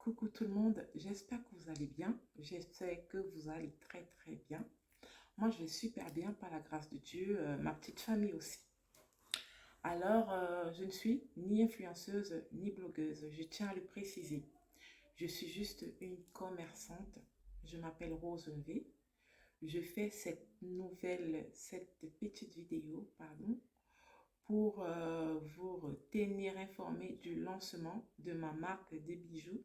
Coucou tout le monde, j'espère que vous allez bien. J'espère que vous allez très très bien. Moi je vais super bien par la grâce de Dieu, ma petite famille aussi. Alors, je ne suis ni influenceuse ni blogueuse, je tiens à le préciser. Je suis juste une commerçante. Je m'appelle Rose V. Je fais cette petite vidéo, pardon, pour vous tenir informé du lancement de ma marque de bijoux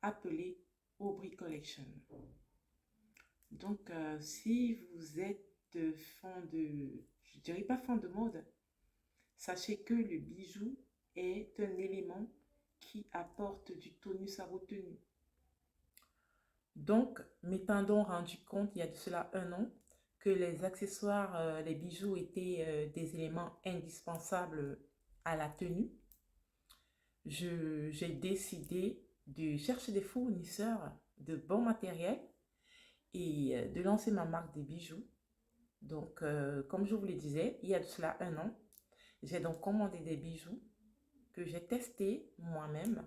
appelée Aubry Collection. Donc, si vous êtes fan de, je dirais pas fan de mode, sachez que le bijou est un élément qui apporte du tonus à vos tenues. Donc, m'étant donc rendu compte il y a de cela un an que les accessoires, les bijoux étaient des éléments indispensables à la tenue, j'ai décidé de chercher des fournisseurs de bon matériel et de lancer ma marque de bijoux. Donc, comme je vous le disais, il y a de cela un an, j'ai donc commandé des bijoux que j'ai testés moi-même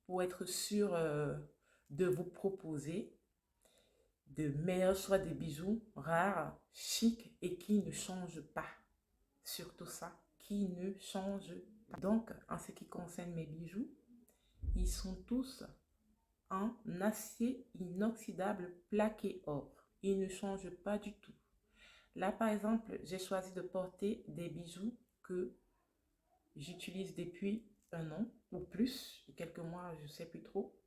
pour être sûr de vous proposer de meilleurs choix de bijoux rares, chics et qui ne changent pas. Surtout ça, qui ne changent pas. Donc, en ce qui concerne mes bijoux, ils sont tous en acier inoxydable plaqué or. Ils ne changent pas du tout. Là, par exemple, j'ai choisi de porter des bijoux que j'utilise depuis un an ou plus, quelques mois, je ne sais plus trop.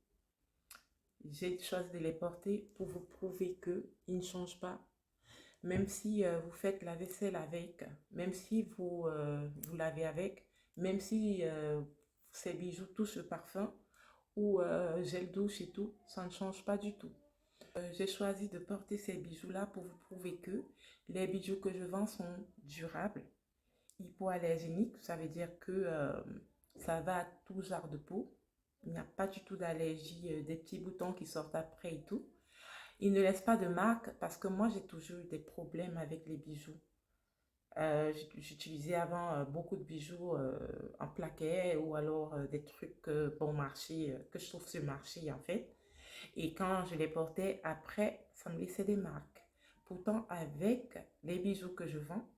J'ai choisi de les porter pour vous prouver qu'ils ne changent pas. Même si vous faites la vaisselle avec, même si vous lavez avec, même si ces bijoux touchent le parfum ou gel douche et tout, ça ne change pas du tout. J'ai choisi de porter ces bijoux-là pour vous prouver que les bijoux que je vends sont durables, hypoallergéniques, ça veut dire que ça va à tout genre de peau. Il n'y a pas du tout d'allergie, des petits boutons qui sortent après et tout. Il ne laisse pas de marque parce que moi, j'ai toujours eu des problèmes avec les bijoux. J'utilisais avant beaucoup de bijoux en plaquet ou alors des trucs bon marché, que je trouve sur le marché en fait. Et quand je les portais, après, ça me laissait des marques. Pourtant, avec les bijoux que je vends,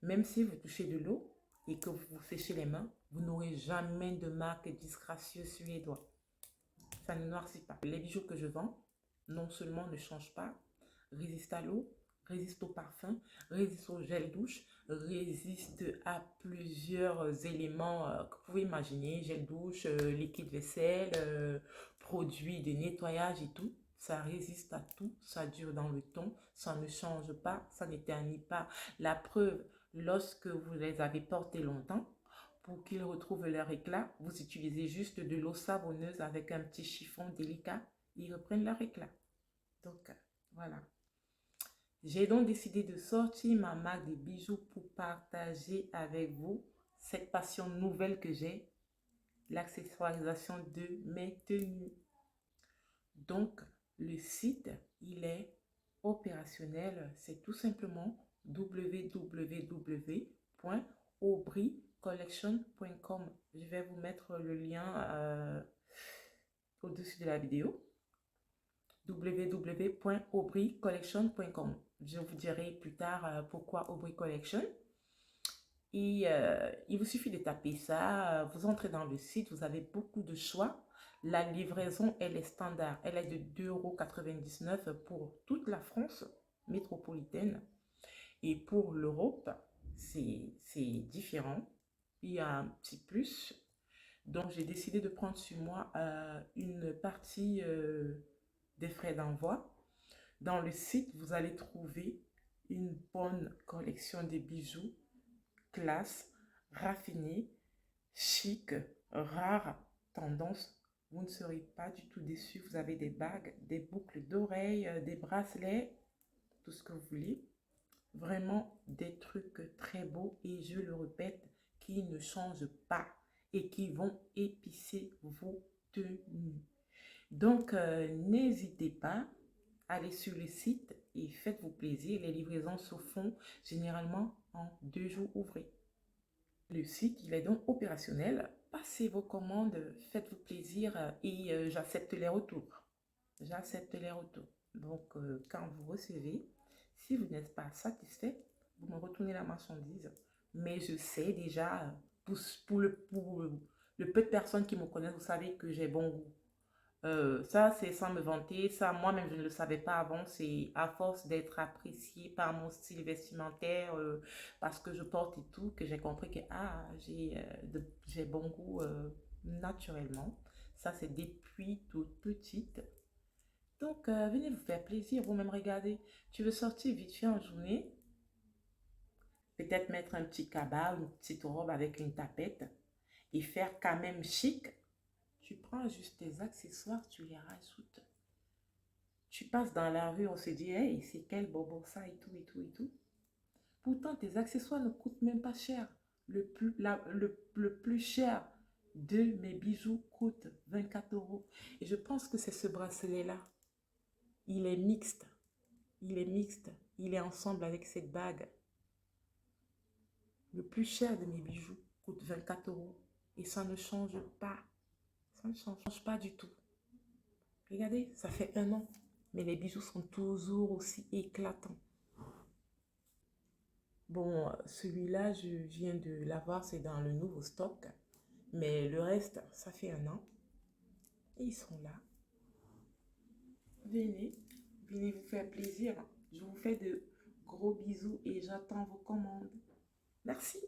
même si vous touchez de l'eau et que vous vous séchez les mains, vous n'aurez jamais de marque disgracieuse sur les doigts. Ça ne noircit pas. Les bijoux que je vends, non seulement ne changent pas, résistent à l'eau, résistent au parfum, résistent au gel douche, résistent à plusieurs éléments que vous pouvez imaginer, gel douche, liquide vaisselle, produits de nettoyage et tout. Ça résiste à tout, ça dure dans le temps, ça ne change pas, ça n'éternit pas. La preuve, lorsque vous les avez portés longtemps, pour qu'ils retrouvent leur éclat, vous utilisez juste de l'eau savonneuse avec un petit chiffon délicat, ils reprennent leur éclat. Donc, voilà. J'ai donc décidé de sortir ma marque de bijoux pour partager avec vous cette passion nouvelle que j'ai, l'accessoirisation de mes tenues. Donc, le site, il est opérationnel. C'est tout simplement www.aubrycollection.com. Je vais vous mettre le lien au-dessus de la vidéo. www.aubrycollection.com. Je vous dirai plus tard pourquoi Aubry Collection. Et il vous suffit de taper ça, vous entrez dans le site, vous avez beaucoup de choix. La livraison, elle est standard, elle est de 2,99 € pour toute la France métropolitaine. Et pour l'Europe, c'est différent. Il y a un petit plus. Donc, j'ai décidé de prendre sur moi une partie des frais d'envoi. Dans le site, vous allez trouver une bonne collection de bijoux, classe, raffinée, chic, rare, tendance. Vous ne serez pas du tout déçus. Vous avez des bagues, des boucles d'oreilles, des bracelets, tout ce que vous voulez. Vraiment des trucs très beaux et je le répète, qui ne changent pas et qui vont épicer vos tenues. Donc, n'hésitez pas, allez sur le site et faites-vous plaisir. Les livraisons se font généralement en 2 jours ouvrés. Le site, il est donc opérationnel. Passez vos commandes, faites-vous plaisir et j'accepte les retours. J'accepte les retours. Donc, quand vous recevez, si vous n'êtes pas satisfait, vous me retournez la marchandise. Mais je sais déjà, pour le peu de personnes qui me connaissent, vous savez que j'ai bon goût. Ça, c'est sans me vanter. Ça, moi-même, je ne le savais pas avant. C'est à force d'être appréciée par mon style vestimentaire, parce que je porte et tout, que j'ai compris que ah, j'ai bon goût naturellement. Ça, c'est depuis toute petite. Donc, venez vous faire plaisir, vous-même regardez. Tu veux sortir vite fait en journée, peut-être mettre un petit cabas, une petite robe avec une tapette et faire quand même chic. Tu prends juste tes accessoires, tu les rajoutes. Tu passes dans la rue, on se dit, hey, c'est quel bobo ça et tout, et tout, et tout. Pourtant, tes accessoires ne coûtent même pas cher. Le plus cher de mes bijoux coûte 24 euros. Et je pense que c'est ce bracelet-là. Il est mixte. Il est mixte. Il est ensemble avec cette bague. Le plus cher de mes bijoux coûte 24 euros. Et ça ne change pas. Ça ne change pas du tout. Regardez, ça fait un an. Mais les bijoux sont toujours aussi éclatants. Bon, celui-là, je viens de l'avoir, c'est dans le nouveau stock. Mais le reste, ça fait un an. Et ils sont là. Venez, venez vous faire plaisir. Je vous fais de gros bisous et j'attends vos commandes. Merci.